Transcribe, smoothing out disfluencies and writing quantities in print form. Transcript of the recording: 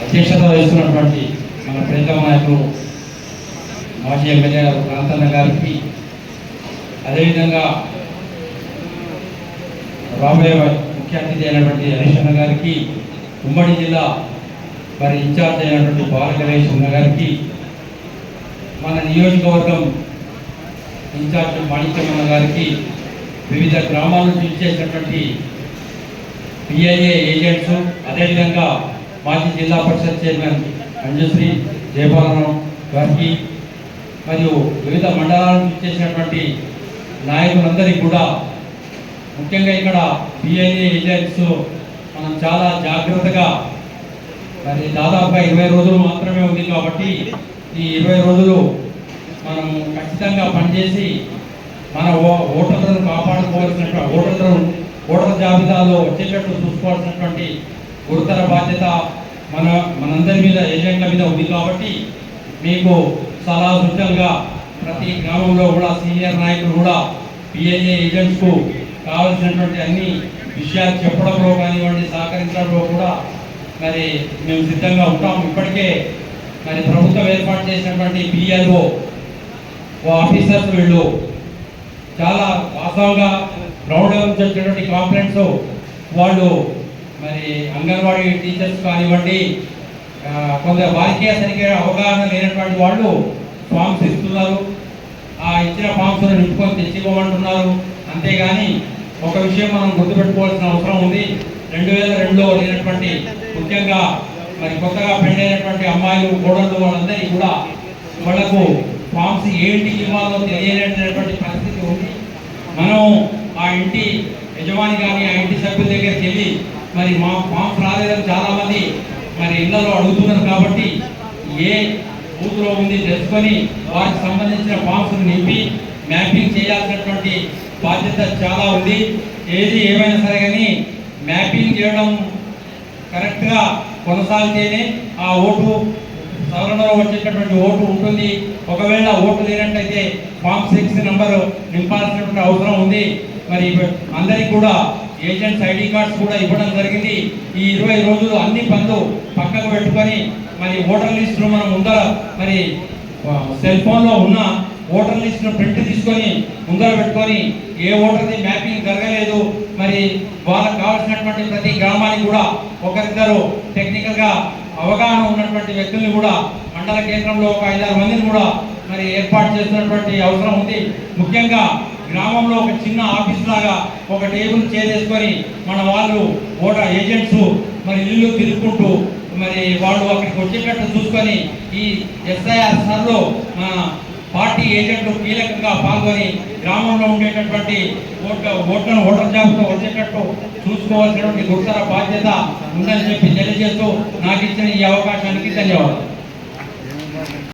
అధ్యక్షత వహిస్తున్నటువంటి మన ప్రీతమ నాయకులు మాజీ ఎమ్మెల్యే గారు ప్రాంతన్న గారికి, అదేవిధంగా రాబోయే ముఖ్య అతిథి అయినటువంటి హరీష్ అన్న గారికి, ఉమ్మడి జిల్లా మరి ఇన్ఛార్జ్ అయినటువంటి బాలగణేష్ అన్న గారికి, మన నియోజకవర్గం ఇన్ఛార్జ్ మాణిక్యమన్న గారికి, వివిధ గ్రామాల నుంచి ఇచ్చేసినటువంటి పిఐఏ ఏజెంట్స్, అదేవిధంగా మాజీ జిల్లా పరిషత్ చైర్మన్ అంజశ్రీ జయపాలరావు గారికి, మరియు వివిధ మండలాల నుంచి ఇచ్చేసినటువంటి నాయకులందరికీ కూడా, ముఖ్యంగా ఇక్కడ పిఐఏ ఏజెంట్స్ మనం చాలా జాగ్రత్తగా, మరి దాదాపుగా 20 రోజులు మాత్రమే ఉంది కాబట్టి ఈ 20 రోజులు మనం ఖచ్చితంగా పనిచేసి మన ఓటర్లను కాపాడుకోవాల్సినటువంటి ఓటర్ జాబితాలో వచ్చేటట్టు చూసుకోవాల్సినటువంటి గురుతర బాధ్యత మనందరి మీద, ఏజెంట్ల మీద ఉంది. కాబట్టి మీకు సలహా సూచనలుగా ప్రతి గ్రామంలో కూడా సీనియర్ నాయకులు కూడా పిఐఏ ఏజెంట్స్కు కావాల్సినటువంటి అన్ని విషయాలు చెప్పడంలో కానివ్వండి, సహకరించడంలో కూడా మరి మేము సిద్ధంగా ఉంటాం. ఇప్పటికే మరి ప్రభుత్వం ఏర్పాటు చేసినటువంటి పిఎల్ఓ ఆఫీసర్స్ వీళ్ళు చాలా వాస్తవంగా గ్రౌండ్ లెవెల్ నుంచి వచ్చినటువంటి కాంప్లైంట్స్ వాళ్ళు మరి అంగన్వాడీ టీచర్స్ కానివ్వండి, కొందరు వారికే సరిగ్గా అవగాహన లేనటువంటి వాళ్ళు ఫామ్స్ ఇస్తున్నారు. ఆ ఇచ్చిన ఫామ్స్ను నింపుకొని తెచ్చిపోమంటున్నారు. అంతేగాని ఒక విషయం మనం గుర్తుపెట్టుకోవాల్సిన అవసరం ఉంది. 2002లో లేనటువంటి, ముఖ్యంగా మరి కొత్తగా పెళ్ళైనటువంటి అమ్మాయిలు, కోడళ్ళు, వాళ్ళందరికీ కూడా వాళ్లకు ఫామ్స్ ఏంటి ఇవ్వాలో తెలియలేనటువంటి పరిస్థితి ఉంది. మనం ఆ ఇంటి యజమాని కానీ ఆ ఇంటి సభ్యుల దగ్గరికి వెళ్ళి మరి మా ఫామ్స్ రాలేదని చాలామంది మరి ఇళ్లలో అడుగుతున్నారు. కాబట్టి ఏ బూత్లో ఉంది తెలుసుకొని వారికి సంబంధించిన ఫామ్స్ను నింపి మ్యాపింగ్ చేయాల్సినటువంటి బాధ్యత చాలా ఉంది. ఏది ఏమైనా సరే కానీ మ్యాపింగ్ చేయడం కరెక్ట్గా కొనసాగితేనే ఆ ఓటు సవరణలో వచ్చేటటువంటి ఓటు ఉంటుంది. ఒకవేళ ఓటు లేనట్టయితే ఫామ్ 6 నెంబర్ నింపాల్సినటువంటి అవసరం ఉంది. మరి అందరికీ కూడా ఏజెంట్స్ ఐడి కార్డ్స్ కూడా ఇవ్వడం జరిగింది. ఈ 20 రోజులు అన్ని పనులు పక్కకు పెట్టుకొని మరి ఓటర్ లిస్టును మనం ముందర మరి సెల్ ఫోన్లో ఉన్న ఓటర్ లిస్టును ప్రింట్ తీసుకొని ముందర పెట్టుకొని ఏ ఓటర్ది మ్యాపింగ్ జరగలేదు, మరి వాళ్ళకు కావాల్సినటువంటి ప్రతి గ్రామానికి కూడా ఒకరిద్దరు టెక్నికల్గా అవగాహన ఉన్నటువంటి వ్యక్తుల్ని కూడా మండల కేంద్రంలో ఒక 5-6 మందిని కూడా మరి ఏర్పాటు చేస్తున్నటువంటి అవసరం ఉంది. ముఖ్యంగా గ్రామంలో ఒక చిన్న ఆఫీస్ లాగా ఒక టేబుల్ చేసుకొని మన వాళ్ళు ఓటర్ ఏజెంట్స్ మరి ఇల్లు తిరుగుకుంటూ మరి వాళ్ళు అక్కడికి వచ్చేటట్టు చూసుకొని ఈ ఎస్ఐఆర్ సార్లో మన పార్టీ ఏజెంట్లు కీలకంగా పాల్గొని గ్రామంలో ఉండేటటువంటి ఓటర్ జాబితా వచ్చేటట్టు చూసుకోవాల్సినటువంటి గురుతర బాధ్యత ఉందని చెప్పి తెలియజేస్తూ నాకు ఇచ్చిన ఈ అవకాశానికి ధన్యవాదాలు.